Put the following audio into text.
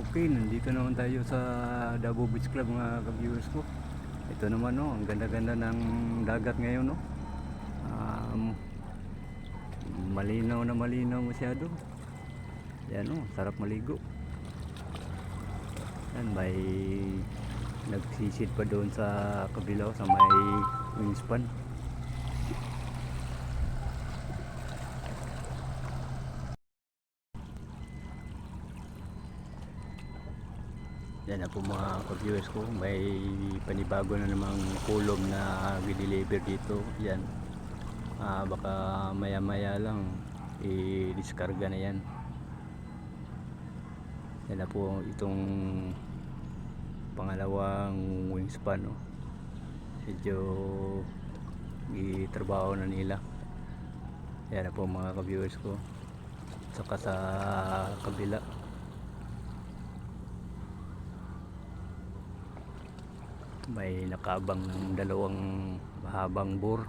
Okay, nandito naman tayo sa Davao Beach Club mga ka-viewers ko. Ito naman no, ang ganda-ganda ng dagat ngayon no. Um, Malinaw na malinaw masyado. Yan no, sarap maligo. Yan, may nagsisid pa doon sa kabilaw sa may wingspan. Yan na po mga ka-viewers ko, may panibago na namang kulom na i-deliver dito. Yan, baka maya maya lang i-discarga na yan. Yan na po itong pangalawang wingspan no. Medyo itrabaho na nila. Yan na po mga ka-viewers ko. Saka sa kabila may nakaabang ng dalawang mahabang bore.